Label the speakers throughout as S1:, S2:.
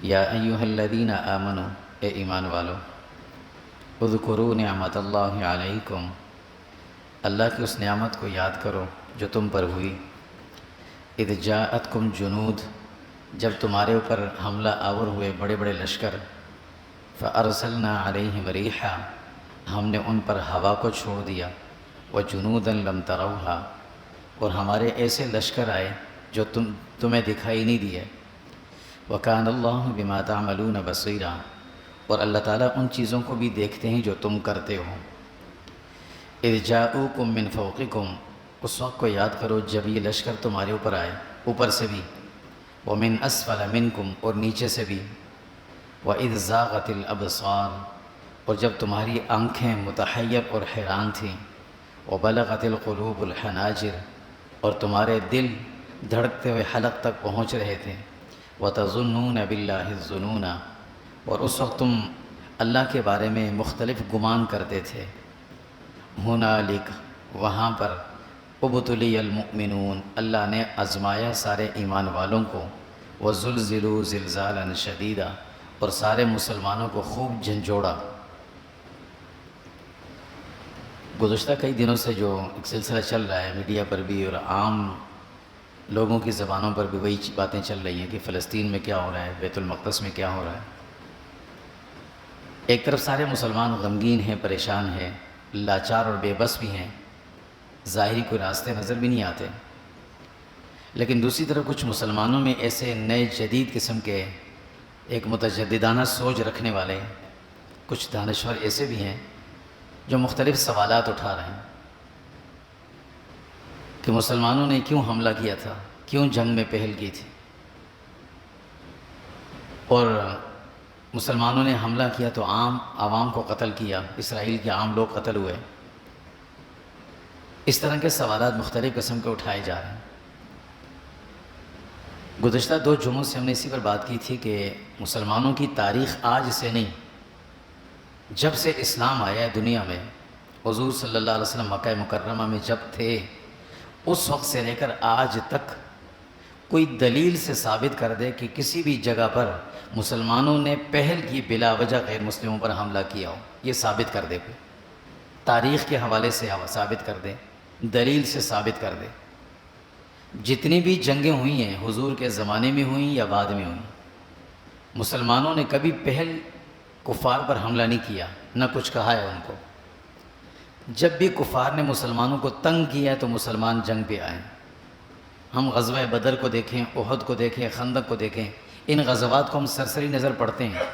S1: یا ایہا الذین آمنوا، اے ایمان والو، اذکروا نعمت اللہ علیکم، اللہ کی اس نعمت کو یاد کرو جو تم پر ہوئی، اذ جاءتکم جنود، جب تمہارے اوپر حملہ آور ہوئے بڑے بڑے لشکر، فارسلنا علیہم ریحا، ہم نے ان پر ہوا کو چھوڑ دیا، وجنودا لم تروہا، اور ہمارے ایسے لشکر آئے جو تمہیں دکھائی نہیں دیے، وکان اللہ بما تعملون بصیرا، اور اللہ تعالیٰ ان چیزوں کو بھی دیکھتے ہیں جو تم کرتے ہو۔ اذ جاءوکم من فوقکم، اس وقت کو یاد کرو جب یہ لشکر تمہارے اوپر آئے، اوپر سے بھی، ومن اسفل منکم، اور نیچے سے بھی، وَإِذْ زَاغَتِ الْأَبْصَارُ، اور جب تمہاری آنکھیں متحیر اور حیران تھیں، وَبَلَغَتِ الْقُلُوبُ الْحَنَاجِرَ، اور تمہارے دل دھڑکتے ہوئے حلق تک پہنچ رہے تھے، وَتَظُنُّونَ بِاللَّهِ الظُّنُونَ، اور اس وقت تم اللہ کے بارے میں مختلف گمان کرتے تھے، ہنالک، وہاں پر، ابتلی المؤمنون، اللہ نے آزمایا سارے ایمان والوں کو، وزلزلوا زلزالا شدیدا، اور سارے مسلمانوں کو خوب جھنجھوڑا۔ گزشتہ کئی دنوں سے جو ایک سلسلہ چل رہا ہے میڈیا پر بھی اور عام لوگوں کی زبانوں پر بھی وہی باتیں چل رہی ہیں کہ فلسطین میں کیا ہو رہا ہے، بیت المقدس میں کیا ہو رہا ہے۔ ایک طرف سارے مسلمان غمگین ہیں، پریشان ہیں، لاچار اور بے بس بھی ہیں، ظاہری کوئی راستے نظر بھی نہیں آتے، لیکن دوسری طرف کچھ مسلمانوں میں ایسے نئے جدید قسم کے ایک متجددانہ سوچ رکھنے والے کچھ دانشور ایسے بھی ہیں جو مختلف سوالات اٹھا رہے ہیں کہ مسلمانوں نے کیوں حملہ کیا تھا، کیوں جنگ میں پہل کی تھی، اور مسلمانوں نے حملہ کیا تو عام عوام کو قتل کیا، اسرائیل کے عام لوگ قتل ہوئے۔ اس طرح کے سوالات مختلف قسم کے اٹھائے جا رہے ہیں۔ گزشتہ 2 جمعوں سے ہم نے اسی پر بات کی تھی کہ مسلمانوں کی تاریخ آج سے نہیں، جب سے اسلام آیا ہے دنیا میں، حضور صلی اللہ علیہ وسلم مکہ مکرمہ میں جب تھے، اس وقت سے لے کر آج تک کوئی دلیل سے ثابت کر دے کہ کسی بھی جگہ پر مسلمانوں نے پہل کی بلا وجہ غیر مسلموں پر حملہ کیا ہو، یہ ثابت کر دے، کوئی تاریخ کے حوالے سے ثابت کر دے، دلیل سے ثابت کر دے۔ جتنی بھی جنگیں ہوئی ہیں حضور کے زمانے میں ہوئیں یا بعد میں ہوئیں، مسلمانوں نے کبھی پہل کفار پر حملہ نہیں کیا، نہ کچھ کہا ہے ان کو۔ جب بھی کفار نے مسلمانوں کو تنگ کیا ہے تو مسلمان جنگ پہ آئے۔ ہم غزوہ بدر کو دیکھیں، احد کو دیکھیں، خندق کو دیکھیں، ان غزوات کو ہم سرسری نظر پڑھتے ہیں۔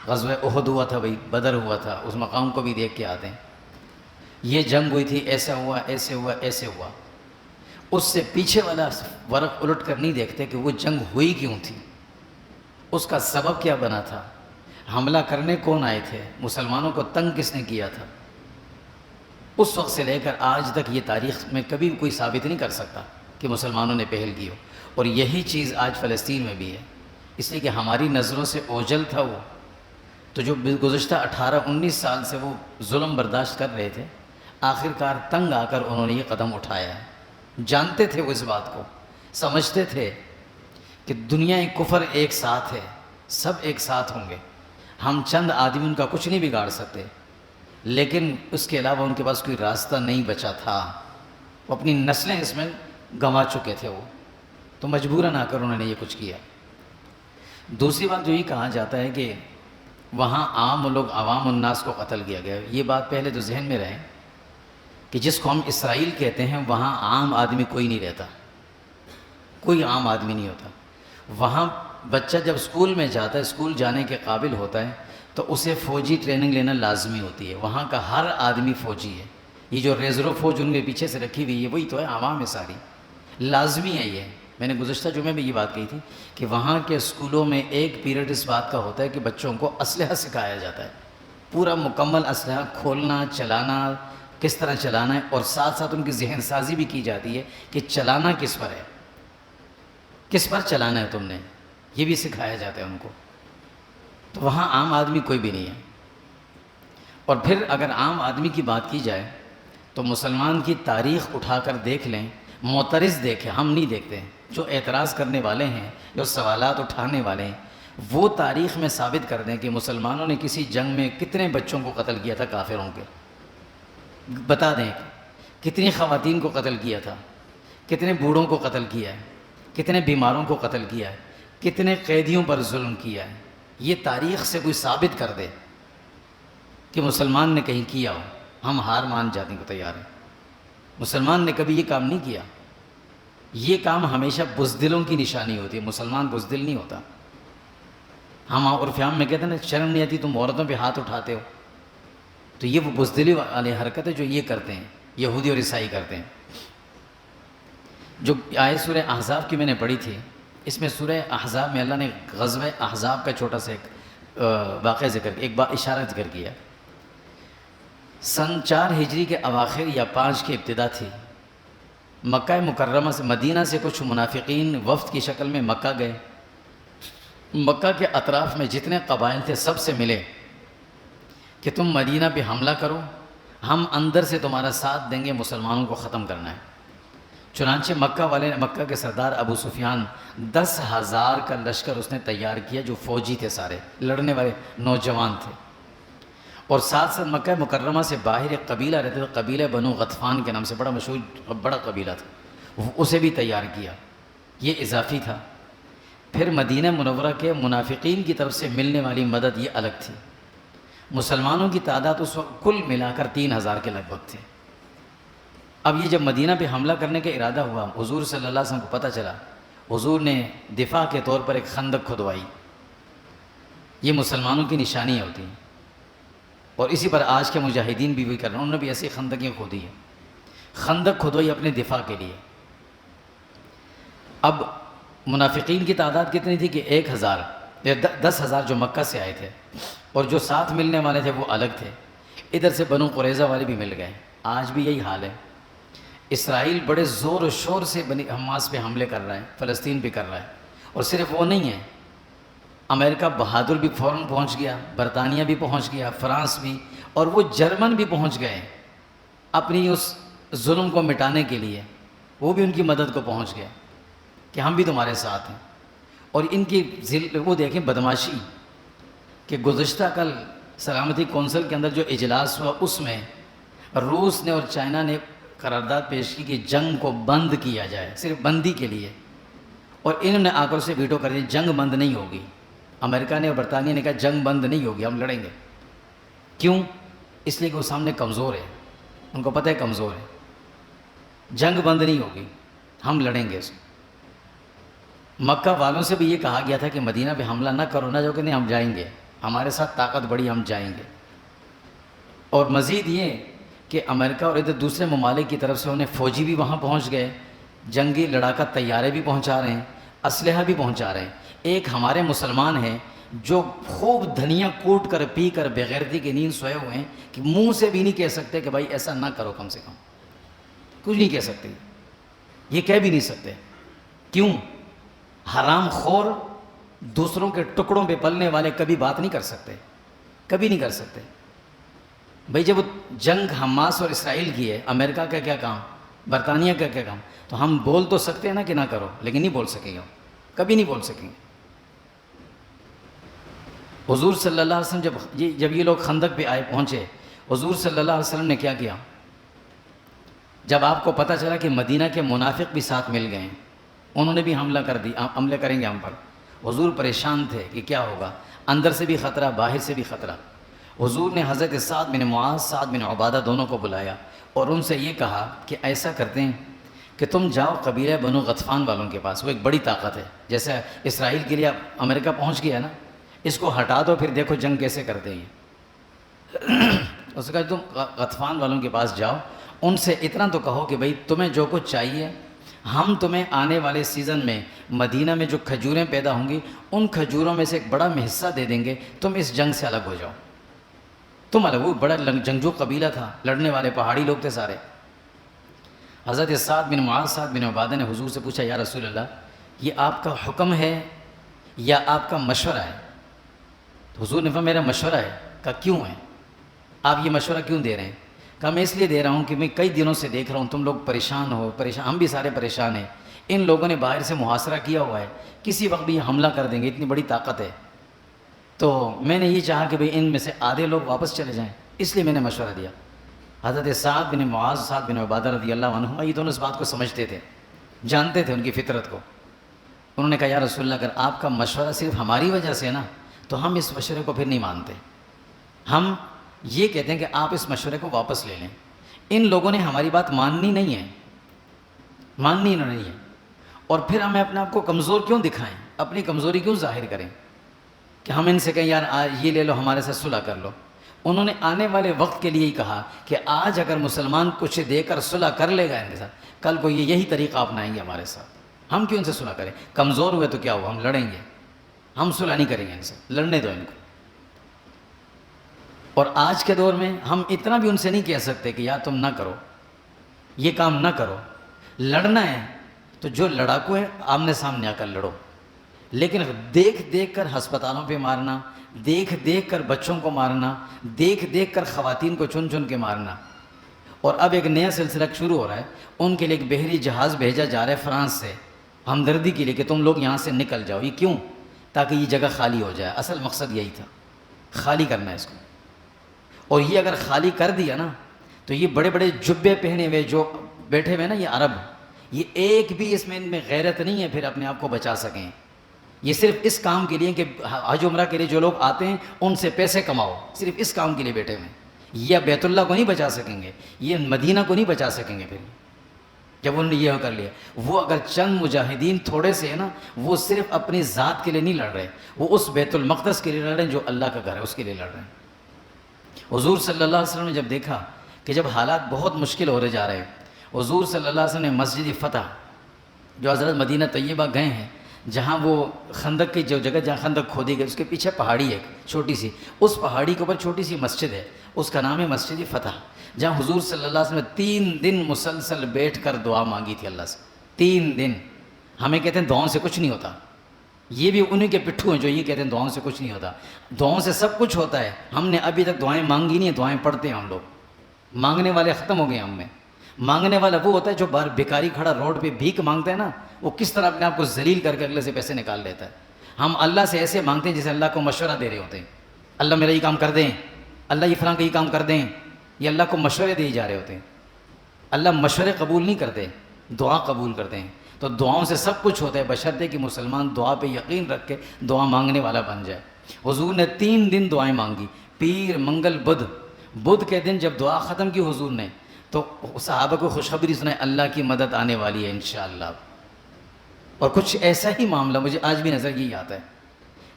S1: غزوہ احد ہوا تھا بھائی، بدر ہوا تھا، اس مقام کو بھی دیکھ کے آتے ہیں، یہ جنگ ہوئی تھی، ایسا ہوا، ایسے ہوا، ایسے ہوا۔ اس سے پیچھے والا ورق الٹ کر نہیں دیکھتے کہ وہ جنگ ہوئی کیوں تھی، اس کا سبب کیا بنا تھا، حملہ کرنے کون آئے تھے، مسلمانوں کو تنگ کس نے کیا تھا۔ اس وقت سے لے کر آج تک یہ تاریخ میں کبھی کوئی ثابت نہیں کر سکتا کہ مسلمانوں نے پہل کی ہو، اور یہی چیز آج فلسطین میں بھی ہے، اس لیے کہ ہماری نظروں سے اوجھل تھا وہ، تو جو گزشتہ 18-19 سال سے وہ ظلم برداشت کر رہے تھے، آخر کار تنگ آ کر انہوں نے یہ قدم اٹھایا ہے۔ جانتے تھے وہ اس بات کو، سمجھتے تھے کہ دنیا کفر ایک ساتھ ہے، سب ایک ساتھ ہوں گے، ہم چند آدمی ان کا کچھ نہیں بگاڑ سکتے، لیکن اس کے علاوہ ان کے پاس کوئی راستہ نہیں بچا تھا، وہ اپنی نسلیں اس میں گنوا چکے تھے وہ، تو مجبوراً آ کر انہوں نے یہ کچھ کیا۔ دوسری بات جو یہ کہا جاتا ہے کہ وہاں عام لوگ، عوام الناس کو قتل کیا گیا، یہ بات پہلے تو ذہن میں رہے کہ جس کو ہم اسرائیل کہتے ہیں وہاں عام آدمی کوئی نہیں رہتا، کوئی عام آدمی نہیں ہوتا۔ وہاں بچہ جب اسکول میں جاتا ہے، اسکول جانے کے قابل ہوتا ہے تو اسے فوجی ٹریننگ لینا لازمی ہوتی ہے، وہاں کا ہر آدمی فوجی ہے۔ یہ جو ریزرو فوج ان کے پیچھے سے رکھی ہوئی ہے وہی تو ہے، عوام ہے ساری، لازمی ہے یہ۔ میں نے گزشتہ جمعے میں یہ بات کہی تھی کہ وہاں کے اسکولوں میں ایک پیریڈ اس بات کا ہوتا ہے کہ بچوں کو اسلحہ سکھایا جاتا ہے، پورا مکمل اسلحہ کھولنا، چلانا، کس طرح چلانا ہے، اور ساتھ ساتھ ان کی ذہن سازی بھی کی جاتی ہے کہ چلانا کس پر ہے، کس پر چلانا ہے تم نے، یہ بھی سکھایا جاتا ہے ان کو۔ تو وہاں عام آدمی کوئی بھی نہیں ہے۔ اور پھر اگر عام آدمی کی بات کی جائے تو مسلمان کی تاریخ اٹھا کر دیکھ لیں، معترض دیکھیں، ہم نہیں دیکھتے ہیں، جو اعتراض کرنے والے ہیں، جو سوالات اٹھانے والے ہیں، وہ تاریخ میں ثابت کر دیں کہ مسلمانوں نے کسی جنگ میں کتنے بچوں کو قتل کیا تھا کافروں کے، بتا دیں کتنی خواتین کو قتل کیا تھا، کتنے بوڑھوں کو قتل کیا ہے، کتنے بیماروں کو قتل کیا ہے، کتنے قیدیوں پر ظلم کیا ہے. یہ تاریخ سے کوئی ثابت کر دے کہ مسلمان نے کہیں کیا ہو، ہم ہار مان جانے کو تیار ہیں. مسلمان نے کبھی یہ کام نہیں کیا. یہ کام ہمیشہ بزدلوں کی نشانی ہوتی ہے، مسلمان بزدل نہیں ہوتا. ہم عرف عام میں کہتے ہیں نا شرم نہیں آتی تم عورتوں پہ ہاتھ اٹھاتے ہو، تو یہ وہ بزدلی والی حرکت ہے جو یہ کرتے ہیں، یہودی اور عیسائی کرتے ہیں. جو آیت سورہ احزاب کی میں نے پڑھی تھی، اس میں سورہ احزاب میں اللہ نے غزوہ احزاب کا چھوٹا سا ایک واقعہ ذکر کیا، ایک بات اشارہ ذکر کیا. سن 4 ہجری کے اواخر یا 5 کی ابتدا تھی. مکہ مکرمہ سے، مدینہ سے کچھ منافقین وفد کی شکل میں مکہ گئے. مکہ کے اطراف میں جتنے قبائل تھے سب سے ملے کہ تم مدینہ پہ حملہ کرو، ہم اندر سے تمہارا ساتھ دیں گے، مسلمانوں کو ختم کرنا ہے. چنانچہ مکہ والے نے، مکہ کے سردار ابو سفیان 10,000 کا لشکر اس نے تیار کیا، جو فوجی تھے، سارے لڑنے والے نوجوان تھے. اور ساتھ ساتھ مکہ مکرمہ سے باہر ایک قبیلہ رہتے تھے، قبیلہ بنو غطفان کے نام سے، بڑا مشہور بڑا قبیلہ تھا، اسے بھی تیار کیا. یہ اضافی تھا. پھر مدینہ منورہ کے منافقین کی طرف سے ملنے والی مدد یہ الگ تھی. مسلمانوں کی تعداد اس وقت کل ملا کر 3,000 کے لگ بھگ تھے. اب یہ جب مدینہ پہ حملہ کرنے کا ارادہ ہوا، حضور صلی اللہ علیہ وسلم کو پتہ چلا، حضور نے دفاع کے طور پر ایک خندق کھدوائی. یہ مسلمانوں کی نشانیاں ہوتی ہیں، اور اسی پر آج کے مجاہدین بھی کر رہے ہیں. انہوں نے بھی ایسی خندقیں کھودی ہیں، خندق کھدوائی اپنے دفاع کے لیے. اب منافقین کی تعداد کتنی تھی کہ 1,000 یا 10,000 جو مکہ سے آئے تھے، اور جو ساتھ ملنے والے تھے وہ الگ تھے. ادھر سے بنو قریظہ والے بھی مل گئے. آج بھی یہی حال ہے. اسرائیل بڑے زور و شور سے حماس پہ حملے کر رہا ہے، فلسطین پہ کر رہا ہے. اور صرف وہ نہیں ہے، امریکہ بہادر بھی فوراً پہنچ گیا، برطانیہ بھی پہنچ گیا، فرانس بھی، اور وہ جرمن بھی پہنچ گئے اپنی اس ظلم کو مٹانے کے لیے. وہ بھی ان کی مدد کو پہنچ گیا کہ ہم بھی تمہارے ساتھ ہیں. اور ان کی وہ دیکھیں بدماشی کہ گزشتہ کل سلامتی کونسل کے اندر جو اجلاس ہوا، اس میں روس نے اور چائنا نے قرارداد پیش کی کہ جنگ کو بند کیا جائے، صرف بندی کے لیے. اور انہوں نے آ کر اسے ویٹو کر دیا، جنگ بند نہیں ہوگی. امریکہ نے اور برطانیہ نے کہا جنگ بند نہیں ہوگی، ہم لڑیں گے. کیوں؟ اس لیے کہ وہ سامنے کمزور ہے، ان کو پتہ ہے کمزور ہے. جنگ بند نہیں ہوگی، ہم لڑیں گے. مکہ والوں سے بھی یہ کہا گیا تھا کہ مدینہ پہ حملہ نہ کرو، نہ جو کہ نہیں ہم جائیں گے، ہمارے ساتھ طاقت بڑی، ہم جائیں گے. اور مزید یہ کہ امریکہ اور ادھر دوسرے ممالک کی طرف سے انہیں فوجی بھی وہاں پہنچ گئے، جنگی لڑاکا طیارے بھی پہنچا رہے ہیں، اسلحہ بھی پہنچا رہے ہیں. ایک ہمارے مسلمان ہیں جو خوب دھنیا کوٹ کر پی کر بغیرتی کی نیند سوئے ہوئے ہیں کہ منہ سے بھی نہیں کہہ سکتے کہ بھائی ایسا نہ کرو، کم سے کم کچھ نہیں کہہ سکتے. یہ کہہ بھی نہیں سکتے. کیوں؟ حرام خور دوسروں کے ٹکڑوں پہ پلنے والے کبھی بات نہیں کر سکتے، کبھی نہیں کر سکتے. بھئی جب جنگ حماس اور اسرائیل کی ہے، امریکہ کا کیا کام، برطانیہ کا کیا کام؟ تو ہم بول تو سکتے ہیں نا کہ نہ کرو، لیکن نہیں بول سکیں گے، کبھی نہیں بول سکیں گے. حضور صلی اللہ علیہ وسلم جب یہ لوگ خندق پہ آئے پہنچے، حضور صلی اللہ علیہ وسلم نے کیا کیا؟ جب آپ کو پتہ چلا کہ مدینہ کے منافق بھی ساتھ مل گئے، انہوں نے بھی حملہ کر دی، حملے کریں گے ہم پر. حضور پریشان تھے کہ کیا ہوگا، اندر سے بھی خطرہ، باہر سے بھی خطرہ. حضور نے حضرت سعد بن معاذ، سعد بن عبادہ دونوں کو بلایا اور ان سے یہ کہا کہ ایسا کرتے ہیں کہ تم جاؤ قبیلہ بنو غطفان والوں کے پاس، وہ ایک بڑی طاقت ہے. جیسے اسرائیل کے لیے امریکہ پہنچ گیا نا، اس کو ہٹا دو، پھر دیکھو جنگ کیسے کرتے ہیں. اس کا تم غطفان والوں کے پاس جاؤ، ان سے اتنا تو کہو کہ بھئی تمہیں جو کچھ چاہیے، ہم تمہیں آنے والے سیزن میں مدینہ میں جو کھجوریں پیدا ہوں گی، ان کھجوروں میں سے ایک بڑا حصہ دے دیں گے، تم اس جنگ سے الگ ہو جاؤ. تم الگ. وہ بڑا جنگجو قبیلہ تھا، لڑنے والے پہاڑی لوگ تھے سارے. حضرت سعد بن معاذ، سعد بن عبادہ نے حضور سے پوچھا، یا رسول اللہ، یہ آپ کا حکم ہے یا آپ کا مشورہ ہے؟ تو حضور نے فرمایا میرا مشورہ ہے. کہا کیوں ہے؟ آپ یہ مشورہ کیوں دے رہے ہیں؟ کہا میں اس لیے دے رہا ہوں کہ میں کئی دنوں سے دیکھ رہا ہوں تم لوگ پریشان ہو، ہم بھی سارے پریشان ہیں. ان لوگوں نے باہر سے محاصرہ کیا ہوا ہے، کسی وقت بھی یہ حملہ کر دیں گے، اتنی بڑی طاقت ہے. تو میں نے یہ چاہا کہ بھئی ان میں سے آدھے لوگ واپس چلے جائیں، اس لیے میں نے مشورہ دیا۔ حضرت سعد بن معاذ، سعد بن عبادہ رضی اللہ عنہما، یہ دونوں اس بات کو سمجھتے تھے، جانتے تھے ان کی فطرت کو۔ انہوں نے کہا یا رسول اللہ، اگر آپ کا مشورہ صرف ہماری وجہ سے نا، تو ہم اس مشورے کو پھر نہیں مانتے، ہم یہ کہتے ہیں کہ آپ اس مشورے کو واپس لے لیں۔ ان لوگوں نے ہماری بات ماننی نہیں ہے، ماننی نہیں ہے، اور پھر ہمیں اپنے آپ کو کمزور کیوں دکھائیں، اپنی کمزوری کیوں ظاہر کریں کہ ہم ان سے کہیں یار یہ لے لو، ہمارے ساتھ صلح کر لو۔ انہوں نے آنے والے وقت کے لیے ہی کہا کہ آج اگر مسلمان کچھ دے کر صلح کر لے گا ان کے ساتھ، کل کو یہی طریقہ اپنائیں گے ہمارے ساتھ، ہم کیوں ان سے صلح کریں؟ کمزور ہوئے تو کیا ہوا، ہم لڑیں گے، ہم صلح نہیں کریں گے ان سے، لڑنے دو ان کو۔ اور آج کے دور میں ہم اتنا بھی ان سے نہیں کہہ سکتے کہ یار تم نہ کرو، یہ کام نہ کرو۔ لڑنا ہے تو جو لڑاکو ہے آمنے سامنے آ کر لڑو، لیکن دیکھ دیکھ کر ہسپتالوں پہ مارنا، دیکھ دیکھ کر بچوں کو مارنا، دیکھ دیکھ کر خواتین کو چن چن کے مارنا۔ اور اب ایک نیا سلسلہ شروع ہو رہا ہے، ان کے لیے ایک بحری جہاز بھیجا جا رہا ہے فرانس سے، ہمدردی کے لیے کہ تم لوگ یہاں سے نکل جاؤ۔ یہ کیوں؟ تاکہ یہ جگہ خالی ہو جائے، اصل مقصد یہی تھا، خالی کرنا ہے اس کو۔ اور یہ اگر خالی کر دیا نا، تو یہ بڑے بڑے جبے پہنے ہوئے جو بیٹھے ہوئے نا یہ عرب، یہ ایک بھی اس میں ان میں غیرت نہیں ہے پھر اپنے آپ کو بچا سکیں۔ یہ صرف اس کام کے لیے کہ حج عمرہ کے لیے جو لوگ آتے ہیں ان سے پیسے کماؤ، صرف اس کام کے لیے بیٹھے ہوئے ہیں۔ یہ بیت اللہ کو نہیں بچا سکیں گے، یہ مدینہ کو نہیں بچا سکیں گے۔ پھر جب انہوں نے یہ کر لیا، وہ اگر چند مجاہدین تھوڑے سے ہیں نا، وہ صرف اپنی ذات کے لیے نہیں لڑ رہے، وہ اس بیت المقدس کے لیے لڑ رہے ہیں جو اللہ کا گھر ہے، اس کے لیے لڑ رہے ہیں۔ حضور صلی اللہ علیہ وسلم نے جب دیکھا کہ جب حالات بہت مشکل ہو رہے جا رہے ہیں، حضور صلی اللہ علیہ وسلم نے مسجد فتح جو حضرت مدینہ طیبہ گئے ہیں، جہاں وہ خندق کی جو جگہ جہاں خندق کھودی گئی، اس کے پیچھے پہاڑی ہے چھوٹی سی، اس پہاڑی کے اوپر چھوٹی سی مسجد ہے، اس کا نام ہے مسجد فتح، جہاں حضور صلی اللہ علیہ وسلم نے 3 دن مسلسل بیٹھ کر دعا مانگی تھی اللہ سے۔ 3 دن۔ ہمیں کہتے ہیں دعاؤں سے کچھ نہیں ہوتا، یہ بھی انہیں کے پٹھو ہیں جو یہ کہتے ہیں دعاؤں سے کچھ نہیں ہوتا۔ دعاؤں سے سب کچھ ہوتا ہے، ہم نے ابھی تک دعائیں مانگی نہیں ہیں، دعائیں پڑھتے ہیں ہم لوگ، مانگنے والے ختم ہو گئے ہم میں۔ مانگنے والا وہ ہوتا ہے جو باہر بھکاری کھڑا روڈ پہ بھیک مانگتا ہے نا، وہ کس طرح اپنے آپ کو ذلیل کر کے اگلے سے پیسے نکال لیتا ہے۔ ہم اللہ سے ایسے مانگتے ہیں جیسے اللہ کو مشورہ دے رہے ہوتے ہیں، اللہ میرا یہ کام کر دیں، اللہ یہ فلاں کا یہ کام کر دیں، یہ اللہ کو مشورے دیے جا رہے ہوتے ہیں۔ اللہ مشورے قبول نہیں کرتے، دعا قبول کرتے ہیں۔ تو دعاؤں سے سب کچھ ہوتا ہے، بشرطے کہ مسلمان دعا پہ یقین رکھ کے دعا مانگنے والا بن جائے۔ حضور نے 3 دن دعائیں مانگی، پیر، منگل، بدھ۔ بدھ کے دن جب دعا ختم کی حضور نے، تو صحابہ کو خوشخبری سنائی، اللہ کی مدد آنے والی ہے انشاءاللہ۔ اور کچھ ایسا ہی معاملہ مجھے آج بھی نظر یہی آتا ہے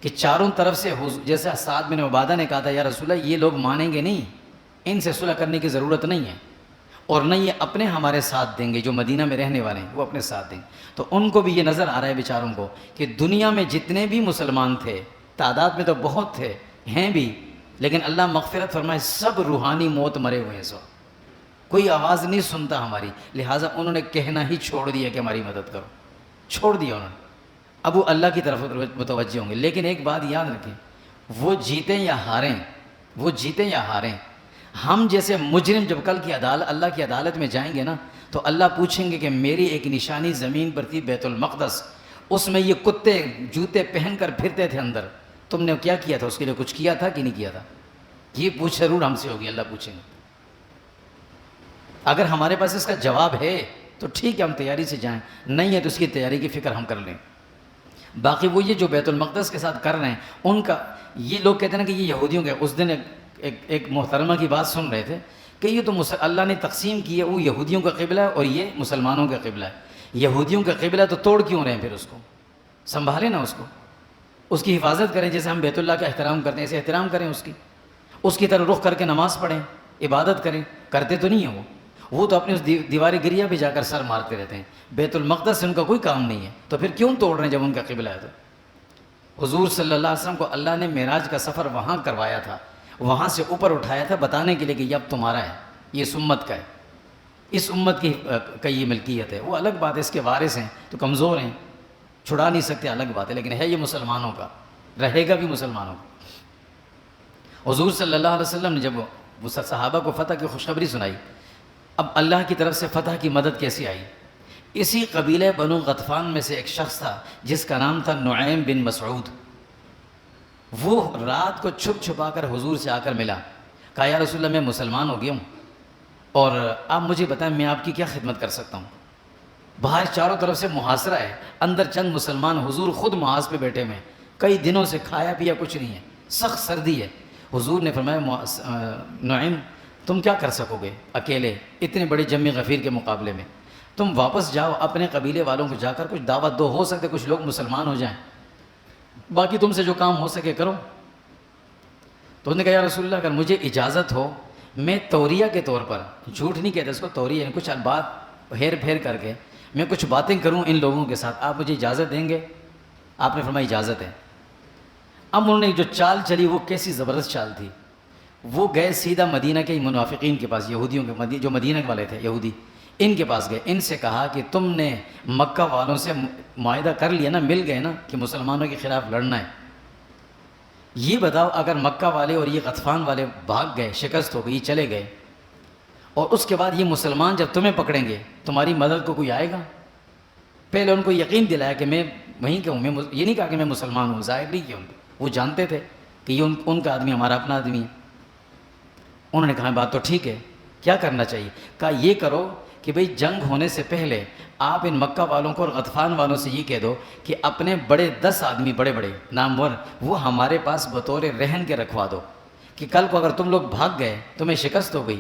S1: کہ چاروں طرف سے جیسے سعد بن عبادہ نے کہا تھا یا رسول اللہ یہ لوگ مانیں گے نہیں، ان سے صلح کرنے کی ضرورت نہیں ہے، اور نہ یہ اپنے ہمارے ساتھ دیں گے، جو مدینہ میں رہنے والے ہیں وہ اپنے ساتھ دیں گے۔ تو ان کو بھی یہ نظر آ رہا ہے بیچاروں کو کہ دنیا میں جتنے بھی مسلمان تھے، تعداد میں تو بہت تھے، ہیں بھی، لیکن اللہ مغفرت فرمائے سب روحانی موت مرے ہوئے ہیں، سو کوئی آواز نہیں سنتا ہماری، لہٰذا انہوں نے کہنا ہی چھوڑ دیا کہ ہماری مدد کرو، چھوڑ دیا انہوں نے۔ اب وہ اللہ کی طرف متوجہ ہوں گے، لیکن ایک بات یاد رکھیں، وہ جیتیں یا ہاریں، وہ جیتیں یا ہاریں، ہم جیسے مجرم جب کل کی اللہ کی عدالت میں جائیں گے نا، تو اللہ پوچھیں گے کہ میری ایک نشانی زمین پر تھی بیت المقدس، اس میں یہ کتے جوتے پہن کر پھرتے تھے اندر، تم نے کیا کیا تھا؟ اس کے لیے کچھ کیا تھا کہ نہیں کیا تھا؟ یہ پوچھ ضرور ہم سے ہوگی، اللہ پوچھیں گے۔ اگر ہمارے پاس اس کا جواب ہے تو ٹھیک ہے، ہم تیاری سے جائیں، نہیں ہے تو اس کی تیاری کی فکر ہم کر لیں۔ باقی وہ یہ جو بیت المقدس کے ساتھ کر رہے ہیں، ان کا یہ لوگ کہتے ہیں نا کہ یہ یہودیوں کے، اس دن ایک محترمہ کی بات سن رہے تھے کہ یہ تو اللہ نے تقسیم کی ہے، وہ یہودیوں کا قبلہ ہے اور یہ مسلمانوں کا قبلہ ہے۔ یہودیوں کا قبلہ تو توڑ کیوں رہے ہیں؟ پھر اس کو سنبھالیں نا، اس کی حفاظت کریں، جیسے ہم بیت اللہ کا احترام کرتے ہیں ایسے احترام کریں اس کی طرح رخ کر کے نماز پڑھیں، عبادت کریں۔ کرتے تو نہیں ہیں وہ تو اپنے اس دیوار گریا پہ جا کر سر مارتے رہتے ہیں، بیت المقدس سے ان کا کوئی کام نہیں ہے، تو پھر کیوں توڑ رہے ہیں جب ان کا قبلہ ہے؟ تو حضور صلی اللہ علیہ وسلم کو اللہ نے معراج کا سفر وہاں کروایا تھا، وہاں سے اوپر اٹھایا تھا بتانے کے لیے کہ یہ اب تمہارا ہے، یہ اس امت کا ہے، اس امت کی یہ ملکیت ہے۔ وہ الگ بات ہے، اس کے وارث ہیں تو کمزور ہیں، چھڑا نہیں سکتے، الگ بات ہے، لیکن ہے یہ مسلمانوں کا، رہے گا بھی مسلمانوں کا۔ حضور صلی اللہ علیہ وسلم نے جب وہ صحابہ کو فتح کی خوشخبری سنائی، اب اللہ کی طرف سے فتح کی مدد کیسی آئی؟ اسی قبیلہ بنو غطفان میں سے ایک شخص تھا جس کا نام تھا نعیم بن مسعود۔ وہ رات کو چھپ چھپا کر حضور سے آ کر ملا، کہا یا رسول اللہ میں مسلمان ہو گیا ہوں، اور آپ مجھے بتائیں میں آپ کی کیا خدمت کر سکتا ہوں۔ باہر چاروں طرف سے محاصرہ ہے، اندر چند مسلمان، حضور خود محاذ پہ بیٹھے ہوئے ہیں، کئی دنوں سے کھایا پیا کچھ نہیں ہے، سخت سردی ہے۔ حضور نے فرمایا نعیم تم کیا کر سکو گے اکیلے اتنے بڑے جم غفیر کے مقابلے میں، تم واپس جاؤ اپنے قبیلے والوں کو جا کر کچھ دعوت دو، ہو سکتے کچھ لوگ مسلمان ہو جائیں، باقی تم سے جو کام ہو سکے کرو۔ تو انہوں نے کہا یا رسول اللہ اگر مجھے اجازت ہو میں توریہ کے طور پر، جھوٹ نہیں کہتے اس کو، توریہ یعنی کچھ بات ہیر پھیر کر کے میں کچھ باتیں کروں ان لوگوں کے ساتھ، آپ مجھے اجازت دیں گے؟ آپ نے فرمایا اجازت ہے۔ اب انہوں نے جو چال چلی وہ کیسی زبردست چال تھی، وہ گئے سیدھا مدینہ کے منافقین کے پاس، یہودیوں کے، جو مدینہ والے تھے یہودی، ان کے پاس گئے، ان سے کہا کہ تم نے مکہ والوں سے معاہدہ کر لیا نا، مل گئے نا کہ مسلمانوں کے خلاف لڑنا ہے، یہ بتاؤ اگر مکہ والے اور یہ غطفان والے بھاگ گئے، شکست ہو گئی، چلے گئے، اور اس کے بعد یہ مسلمان جب تمہیں پکڑیں گے تمہاری مدد کو کوئی آئے گا؟ پہلے ان کو یقین دلایا کہ میں وہیں کہ ہوں، میں یہ نہیں کہا کہ میں مسلمان ہوں، ظاہر نہیں کیا، وہ جانتے تھے کہ یہ ان کا آدمی ہمارا اپنا آدمی ہے۔ انہوں نے کہا بات تو ٹھیک ہے، کیا کرنا چاہیے؟ کہا یہ کرو کہ بھئی جنگ ہونے سے پہلے آپ ان مکہ والوں کو اور غطفان والوں سے یہ کہہ دو کہ اپنے بڑے 10 آدمی بڑے بڑے نامور وہ ہمارے پاس بطور رہن کے رکھوا دو، کہ کل کو اگر تم لوگ بھاگ گئے، تمہیں شکست ہو گئی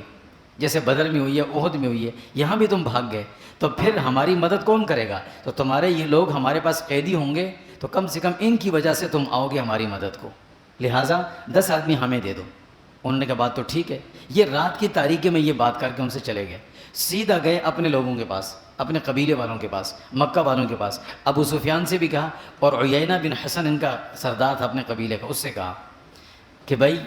S1: جیسے بدر میں ہوئی ہے، احد میں ہوئی ہے، یہاں بھی تم بھاگ گئے تو پھر ہماری مدد کون کرے گا؟ تو تمہارے یہ لوگ ہمارے پاس قیدی ہوں گے، تو کم سے کم ان کی وجہ سے تم آؤ گے ہماری مدد کو، لہٰذا 10 آدمی ہمیں دے دو۔ انہوں نے کہا بات تو ٹھیک ہے۔ یہ رات کی تاریکی میں یہ بات کر کے ان سے چلے گئے، سیدھا گئے اپنے لوگوں کے پاس، اپنے قبیلے والوں کے پاس، مکہ والوں کے پاس، ابو سفیان سے بھی کہا، اور عیینہ بن حسن ان کا سردار تھا اپنے قبیلے کا، اس سے کہا کہ بھائی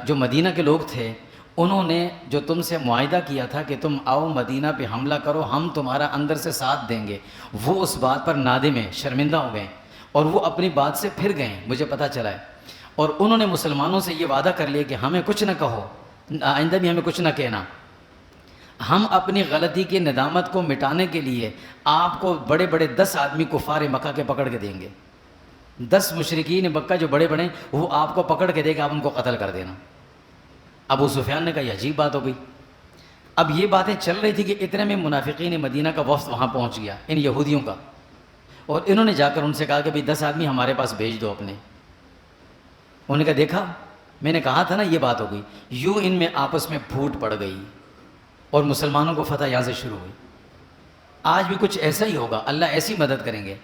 S1: جو مدینہ کے لوگ تھے انہوں نے جو تم سے معاہدہ کیا تھا کہ تم آؤ مدینہ پہ حملہ کرو، ہم تمہارا اندر سے ساتھ دیں گے، وہ اس بات پر نادم ہیں، شرمندہ ہو گئے، اور وہ اپنی بات سے پھر گئے، مجھے پتہ چلا ہے، اور انہوں نے مسلمانوں سے یہ وعدہ کر لیا کہ ہمیں کچھ نہ کہو، آئندہ بھی ہمیں کچھ نہ کہنا، ہم اپنی غلطی کی ندامت کو مٹانے کے لیے آپ کو بڑے بڑے 10 آدمی کفار مکہ کے پکڑ کے دیں گے، 10 مشرکین مکہ جو بڑے بڑے وہ آپ کو پکڑ کے دے گا، آپ ان کو قتل کر دینا۔ ابو سفیان نے کہا یہ عجیب بات ہو گئی۔ اب یہ باتیں چل رہی تھی کہ اتنے میں منافقین مدینہ کا وفد وہاں پہنچ گیا، ان یہودیوں کا، اور انہوں نے جا کر ان سے کہا کہ بھئی 10 آدمی ہمارے پاس بھیج دو اپنے۔ انہوں نے کہا دیکھا میں نے کہا تھا نا یہ بات ہو گئی، یوں ان میں آپس میں پھوٹ پڑ گئی اور مسلمانوں کو فتح یہاں سے شروع ہوئی۔ آج بھی کچھ ایسا ہی ہوگا، اللہ ایسی مدد کریں گے۔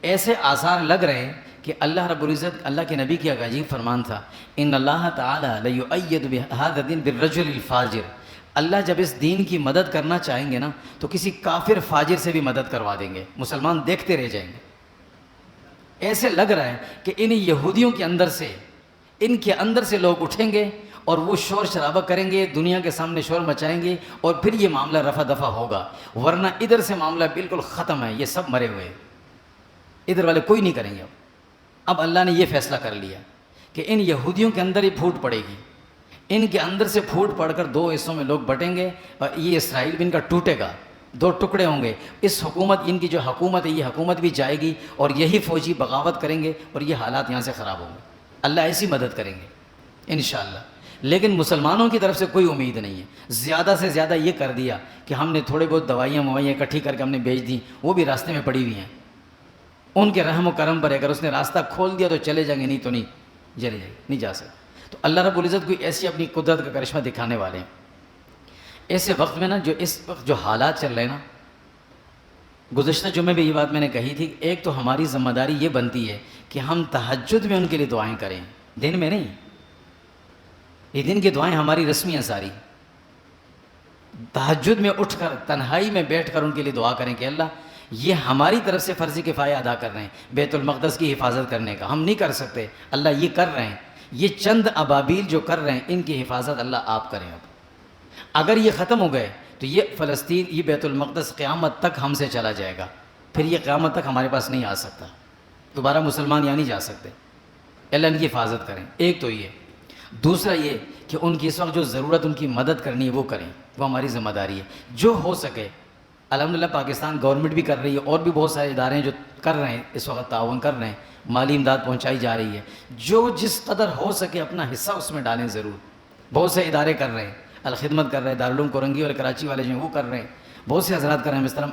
S1: ایسے آثار لگ رہے ہیں کہ اللہ رب العزت، اللہ کے نبی کی ایک عجیب فرمان تھا، ان اللہ تعالی لیؤید بہذا الدین بالرجل الفاجر، اللہ جب اس دین کی مدد کرنا چاہیں گے نا تو کسی کافر فاجر سے بھی مدد کروا دیں گے، مسلمان دیکھتے رہ جائیں گے۔ ایسے لگ رہا ہے کہ ان یہودیوں کے اندر سے، ان کے اندر سے لوگ اٹھیں گے اور وہ شور شرابہ کریں گے، دنیا کے سامنے شور مچائیں گے، اور پھر یہ معاملہ رفع دفع ہوگا، ورنہ ادھر سے معاملہ بالکل ختم ہے، یہ سب مرے ہوئے، ادھر والے کوئی نہیں کریں گے۔ اب اللہ نے یہ فیصلہ کر لیا کہ ان یہودیوں کے اندر ہی پھوٹ پڑے گی، ان کے اندر سے پھوٹ پڑ کر 2 حصوں میں لوگ بٹیں گے، اور یہ اسرائیل بھی ان کا ٹوٹے گا، 2 ٹکڑے ہوں گے۔ اس حکومت، ان کی جو حکومت ہے یہ حکومت بھی جائے گی، اور یہی فوجی بغاوت کریں گے، اور یہ حالات یہاں سے خراب ہوں گے۔ اللہ ایسی مدد کریں گے انشاءاللہ۔ لیکن مسلمانوں کی طرف سے کوئی امید نہیں ہے۔ زیادہ سے زیادہ یہ کر دیا کہ ہم نے تھوڑے بہت دوائیاں اکٹھی کر کے ہم نے بیچ دیں، وہ بھی راستے میں پڑی ہوئی ہیں، ان کے رحم و کرم پر اگر اس نے راستہ کھول دیا تو چلے جائیں گے، نہیں تو نہیں چلے جائیں گے، نہیں جا سکتے۔ تو اللہ رب العزت کوئی ایسی اپنی قدرت کا کرشمہ دکھانے والے ہیں۔ ایسے وقت میں نا، جو اس وقت جو حالات چل رہے ہیں نا، گزشتہ جمعے میں یہ بات میں نے کہی تھی، ایک تو ہماری ذمہ داری یہ بنتی ہے کہ ہم تہجد میں ان کے لیے دعائیں کریں، دن میں نہیں، یہ دن کی دعائیں ہماری رسمی ہیں ساری، تہجد میں اٹھ کر تنہائی میں بیٹھ کر ان کے لیے دعا کریں کہ اللہ یہ ہماری طرف سے فرض کفایہ ادا کر رہے ہیں بیت المقدس کی حفاظت کرنے کا، ہم نہیں کر سکتے، اللہ یہ کر رہے ہیں، یہ چند ابابیل جو کر رہے ہیں ان کی حفاظت اللہ آپ کریں۔ اب اگر یہ ختم ہو گئے تو یہ فلسطین، یہ بیت المقدس قیامت تک ہم سے چلا جائے گا، پھر یہ قیامت تک ہمارے پاس نہیں آ سکتا، دوبارہ مسلمان یہاں نہیں جا سکتے۔ اللہ ان کی حفاظت کریں، ایک تو یہ۔ دوسرا یہ کہ ان کی اس وقت جو ضرورت، ان کی مدد کرنی ہے وہ کریں، وہ ہماری ذمہ داری ہے۔ جو ہو سکے الحمدللہ پاکستان گورنمنٹ بھی کر رہی ہے، اور بھی بہت سارے ادارے ہیں جو کر رہے ہیں، اس وقت تعاون کر رہے ہیں، مالی امداد پہنچائی جا رہی ہے. جو جس قدر ہو سکے اپنا حصہ اس میں ڈالیں ضرور. بہت سے ادارے کر رہے ہیں، الخدمت کر رہے ہیں، دارالعلوم کورنگی اور کراچی والے جو ہیں وہ کر رہے ہیں، بہت سے حضرات کر رہے ہیں، اس طرح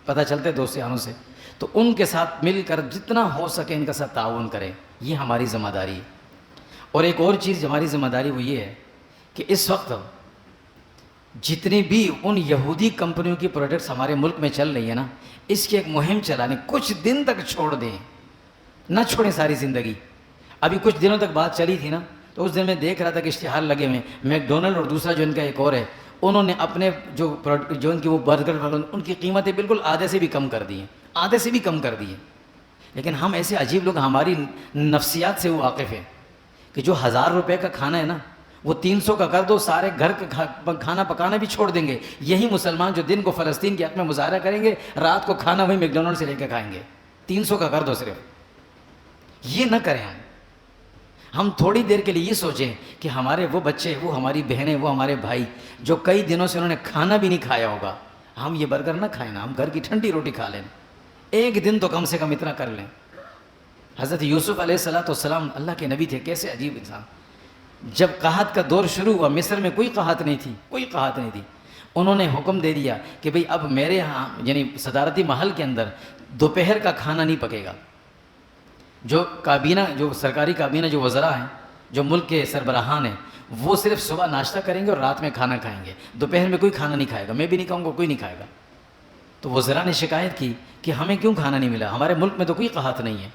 S1: پتہ چلتے دوست یاروں سے. تو ان کے ساتھ مل کر جتنا ہو سکے ان کے ساتھ تعاون کریں، یہ ہماری ذمہ داری ہے. اور ایک اور چیز ہماری ذمہ داری وہ یہ ہے کہ اس وقت جتنی بھی ان یہودی کمپنیوں کی پروڈکٹس ہمارے ملک میں چل رہی ہیں نا، اس کی ایک مہم چلانی، کچھ دن تک چھوڑ دیں، نہ چھوڑیں ساری زندگی. ابھی کچھ دنوں تک بات چلی تھی نا، تو اس دن میں دیکھ رہا تھا کہ اشتہار لگے ہوئے ہیں. میک ڈونلڈ اور دوسرا جو ان کا ایک اور ہے، انہوں نے اپنے جو ان کی وہ برگر ان کی قیمتیں بالکل آدھے سے بھی کم کر دی ہیں، آدھے سے بھی کم کر دی ہیں. لیکن ہم ایسے عجیب لوگ، ہماری نفسیات سے وہ واقف ہیں کہ جو 1000 روپے کا کھانا ہے نا وہ 300 کا کر دو، سارے گھر کا کھانا پکانا بھی چھوڑ دیں گے. یہی مسلمان جو دن کو فلسطین کے حق میں مظاہرہ کریں گے، رات کو کھانا وہی میک ڈونلڈ سے لے کے کھائیں گے. 300 کا کر دو صرف. یہ نہ کریں. ہم تھوڑی دیر کے لیے یہ سوچیں کہ ہمارے وہ بچے، وہ ہماری بہنیں، وہ ہمارے بھائی جو کئی دنوں سے انہوں نے کھانا بھی نہیں کھایا ہوگا، ہم یہ برگر نہ کھائیں نا، ہم گھر کی ٹھنڈی روٹی کھا لیں. ایک دن تو کم سے کم اتنا کر لیں. حضرت یوسف علیہ السلام اللہ کے نبی تھے، کیسے عجیب انسان. جب قحط کا دور شروع ہوا، مصر میں کوئی قحط نہیں تھی، کوئی قحط نہیں تھی. انہوں نے حکم دے دیا کہ بھئی اب میرے ہاں یعنی صدارتی محل کے اندر دوپہر کا کھانا نہیں پکے گا. جو کابینہ، جو سرکاری کابینہ، جو وزراء ہیں، جو ملک کے سربراہان ہیں، وہ صرف صبح ناشتہ کریں گے اور رات میں کھانا کھائیں گے. دوپہر میں کوئی کھانا نہیں کھائے گا، میں بھی نہیں کھاؤں گا، کوئی نہیں کھائے گا. تو وزراء نے شکایت کی کہ ہمیں کیوں کھانا نہیں ملا، ہمارے ملک میں تو کوئی قحط نہیں ہے.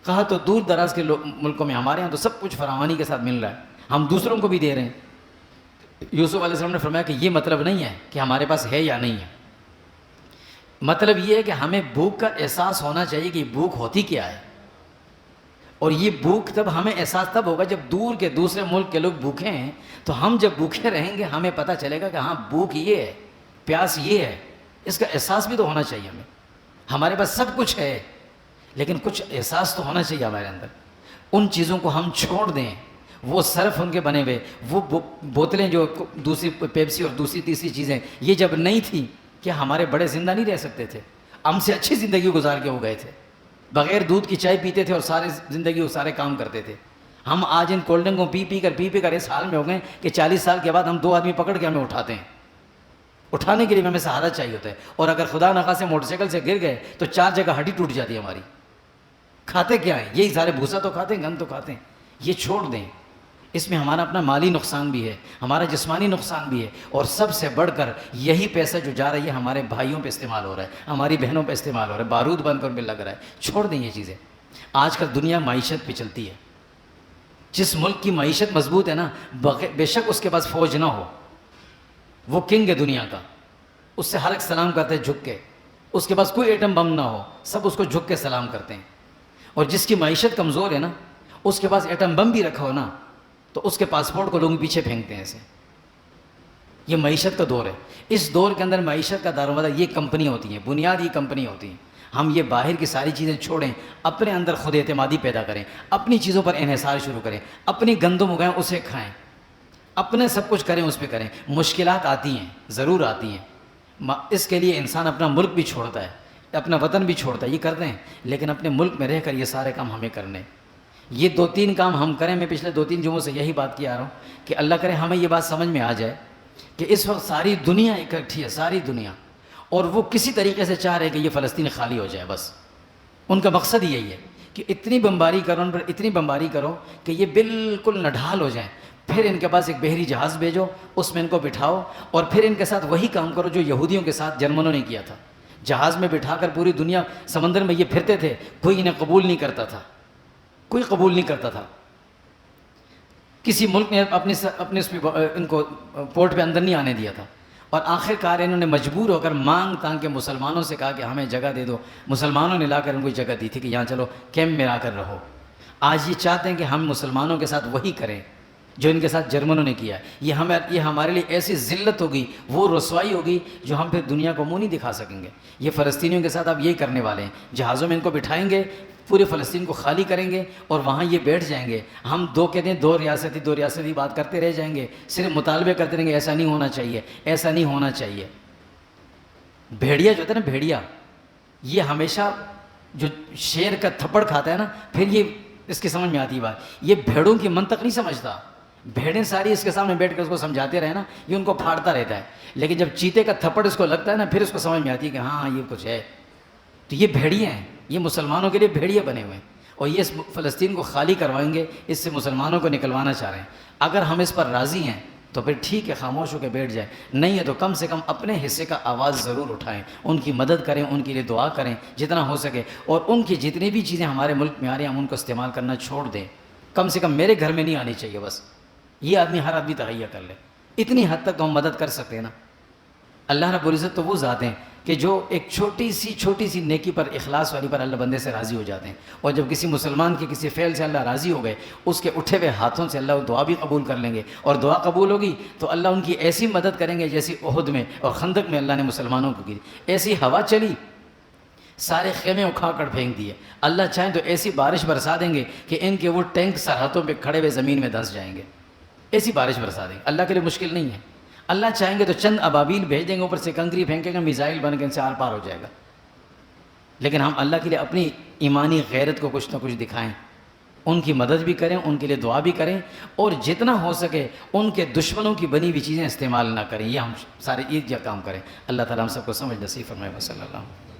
S1: کہا تو دور دراز کے ملکوں میں، ہمارے یہاں تو سب کچھ فراوانی کے ساتھ مل رہا ہے، ہم دوسروں کو بھی دے رہے ہیں. یوسف علیہ السلام نے فرمایا کہ یہ مطلب نہیں ہے کہ ہمارے پاس ہے یا نہیں ہے. مطلب یہ ہے کہ ہمیں بھوک کا احساس ہونا چاہیے کہ بھوک ہوتی کیا ہے. اور یہ بھوک ہمیں احساس تب ہوگا جب دور کے دوسرے ملک کے لوگ بھوکے ہیں، تو ہم جب بھوکے رہیں گے ہمیں پتہ چلے گا کہ ہاں بھوک یہ ہے، پیاس یہ ہے. اس کا احساس بھی تو ہونا چاہیے ہمیں. ہمارے پاس سب کچھ ہے لیکن کچھ احساس تو ہونا چاہیے ہمارے اندر. ان چیزوں کو ہم چھوڑ دیں. وہ صرف ان کے بنے ہوئے وہ بوتلیں جو دوسری پیپسی اور دوسری تیسری چیزیں، یہ جب نہیں تھی کیا ہمارے بڑے زندہ نہیں رہ سکتے تھے؟ ہم سے اچھی زندگی گزار کے وہ گئے تھے، بغیر دودھ کی چائے پیتے تھے اور سارے زندگی وہ سارے کام کرتے تھے. ہم آج ان کولڈ ڈرنک کو پی کر اس حال میں ہو گئے کہ 40 سال کے بعد ہم 2 آدمی پکڑ کے ہمیں اٹھاتے ہیں. اٹھانے کے لیے ہمیں سہارا چاہیے ہوتا ہے. اور اگر خدا نخواستہ موٹر سائیکل سے گر گئے تو 4 جگہ ہڈی ٹوٹ جاتی ہے ہماری. کھاتے کیا ہیں؟ یہی سارے بھوسا تو کھاتے ہیں، گند تو کھاتے ہیں. یہ چھوڑ دیں. اس میں ہمارا اپنا مالی نقصان بھی ہے، ہمارا جسمانی نقصان بھی ہے، اور سب سے بڑھ کر یہی پیسہ جو جا رہا ہے ہمارے بھائیوں پہ استعمال ہو رہا ہے، ہماری بہنوں پہ استعمال ہو رہا ہے، بارود بن کر بھی لگ رہا ہے. چھوڑ دیں یہ چیزیں. آج کل دنیا معیشت پہ چلتی ہے. جس ملک کی معیشت مضبوط ہے نا، بے شک اس کے پاس فوج نہ ہو، وہ کنگ ہے دنیا کا، اس سے ہر ایک سلام کرتے ہیں جھک کے. اس کے پاس کوئی ایٹم بم نہ ہو، سب اس کو جھک کے سلام کرتے ہیں. اور جس کی معیشت کمزور ہے نا، اس کے پاس ایٹم بم بھی رکھا ہو نا، تو اس کے پاسپورٹ کو لوگ پیچھے پھینکتے ہیں ایسے. یہ معیشت کا دور ہے. اس دور کے اندر معیشت کا دارومدار یہ کمپنیاں ہوتی ہیں، بنیاد یہ کمپنی ہوتی ہیں. ہم یہ باہر کی ساری چیزیں چھوڑیں، اپنے اندر خود اعتمادی پیدا کریں، اپنی چیزوں پر انحصار شروع کریں، اپنی گندم اگائیں اسے کھائیں، اپنے سب کچھ کریں اس پہ کریں. مشکلات آتی ہیں، ضرور آتی ہیں. اس کے لیے انسان اپنا ملک بھی چھوڑتا ہے، اپنا وطن بھی چھوڑتا ہے، یہ کرتے ہیں. لیکن اپنے ملک میں رہ کر یہ سارے کام ہمیں کرنے. یہ 2-3 کام ہم کریں. میں پچھلے 2-3 جمعوں سے یہی بات کیا رہا ہوں کہ اللہ کرے ہمیں یہ بات سمجھ میں آ جائے کہ اس وقت ساری دنیا اکٹھی ہے، ساری دنیا، اور وہ کسی طریقے سے چاہ رہے کہ یہ فلسطین خالی ہو جائے. بس ان کا مقصد یہی ہے کہ اتنی بمباری کرو ان پر، اتنی بمباری کرو کہ یہ بالکل نڈھال ہو جائیں. پھر ان کے پاس ایک بحری جہاز بھیجو، اس میں ان کو بٹھاؤ، اور پھر ان کے ساتھ وہی کام کرو جو یہودیوں کے ساتھ جرمنوں نے کیا تھا. جہاز میں بٹھا کر پوری دنیا سمندر میں یہ پھرتے تھے، کوئی انہیں قبول نہیں کرتا تھا، کوئی قبول نہیں کرتا تھا. کسی ملک نے اپنے ان کو پورٹ پہ اندر نہیں آنے دیا تھا. اور آخر کار انہوں نے مجبور ہو کر مانگ تانگ کے مسلمانوں سے کہا کہ ہمیں جگہ دے دو. مسلمانوں نے لا کر ان کو جگہ دی تھی کہ یہاں چلو کیمپ میں آ کر رہو. آج یہ چاہتے ہیں کہ ہم مسلمانوں کے ساتھ وہی کریں جو ان کے ساتھ جرمنوں نے کیا. یہ ہمارے لیے ایسی ذلت ہوگی، وہ رسوائی ہوگی جو ہم پھر دنیا کو منہ نہیں دکھا سکیں گے. یہ فلسطینیوں کے ساتھ اب یہی کرنے والے ہیں. جہازوں میں ان کو بٹھائیں گے، پورے فلسطین کو خالی کریں گے، اور وہاں یہ بیٹھ جائیں گے. ہم کہتے ہیں دو ریاستی بات کرتے رہ جائیں گے، صرف مطالبے کرتے رہیں گے ایسا نہیں ہونا چاہیے، ایسا نہیں ہونا چاہیے. بھیڑیا جو ہوتا ہے نا بھیڑیا، یہ ہمیشہ جو شیر کا تھپڑ کھاتا ہے نا، پھر یہ اس کی سمجھ میں آتی ہے بات، یہ بھیڑوں کی منطق نہیں سمجھتا، بھیڑیں ساری اس کے سامنے بیٹھ کر اس کو سمجھاتے رہے نا، یہ ان کو پھاڑتا رہتا ہے، لیکن جب چیتے کا تھپڑ اس کو لگتا ہے نا، پھر اس کو سمجھ میں آتی ہے کہ ہاں یہ کچھ ہے۔ تو یہ بھیڑیے ہیں، یہ مسلمانوں کے لیے بھیڑیے بنے ہوئے ہیں، اور یہ اس فلسطین کو خالی کروائیں گے، اس سے مسلمانوں کو نکلوانا چاہ رہے ہیں۔ اگر ہم اس پر راضی ہیں تو پھر ٹھیک ہے، خاموش ہو کے بیٹھ جائیں، نہیں ہے تو کم سے کم اپنے حصے کا آواز ضرور اٹھائیں، ان کی مدد کریں، ان کے لیے دعا کریں جتنا ہو سکے، اور ان کی جتنی بھی چیزیں ہمارے ملک میں آ رہی ہیں ہم ان کو استعمال کرنا چھوڑ دیں، کم سے کم میرے گھر میں نہیں آنی چاہیے، بس یہ ہر آدمی تہیہ کر لے، اتنی حد تک تو ہم مدد کر سکتے ہیں نا۔ اللہ رب العزت تو وہ ذات ہیں کہ جو ایک چھوٹی سی نیکی پر، اخلاص والی پر اللہ بندے سے راضی ہو جاتے ہیں، اور جب کسی مسلمان کے کسی فعل سے اللہ راضی ہو گئے، اس کے اٹھے ہوئے ہاتھوں سے اللہ دعا بھی قبول کر لیں گے، اور دعا قبول ہوگی تو اللہ ان کی ایسی مدد کریں گے جیسی احد میں اور خندق میں اللہ نے مسلمانوں کو کی، ایسی ہوا چلی سارے خیمے اکھاڑ کر پھینک دیے، اللہ چاہیں تو ایسی بارش برسا دیں گے کہ ان کے وہ ٹینک سرحدوں پہ کھڑے ہوئے زمین میں دھنس جائیں گے، ایسی بارش برسا دیں گے، اللہ کے لیے مشکل نہیں ہے۔ اللہ چاہیں گے تو چند ابابیل بھیج دیں گے، اوپر سے کنکری پھینکیں گے، میزائل بن کے ان سے آر پار ہو جائے گا، لیکن ہم اللہ کے لیے اپنی ایمانی غیرت کو کچھ نہ کچھ دکھائیں، ان کی مدد بھی کریں، ان کے لیے دعا بھی کریں، اور جتنا ہو سکے ان کے دشمنوں کی بنی ہوئی چیزیں استعمال نہ کریں، یہ ہم سارے یہ کام کریں۔ اللہ تعالیٰ ہم سب کو سمجھ نصیب فرمائے۔ صلی اللہ علیہ وسلم۔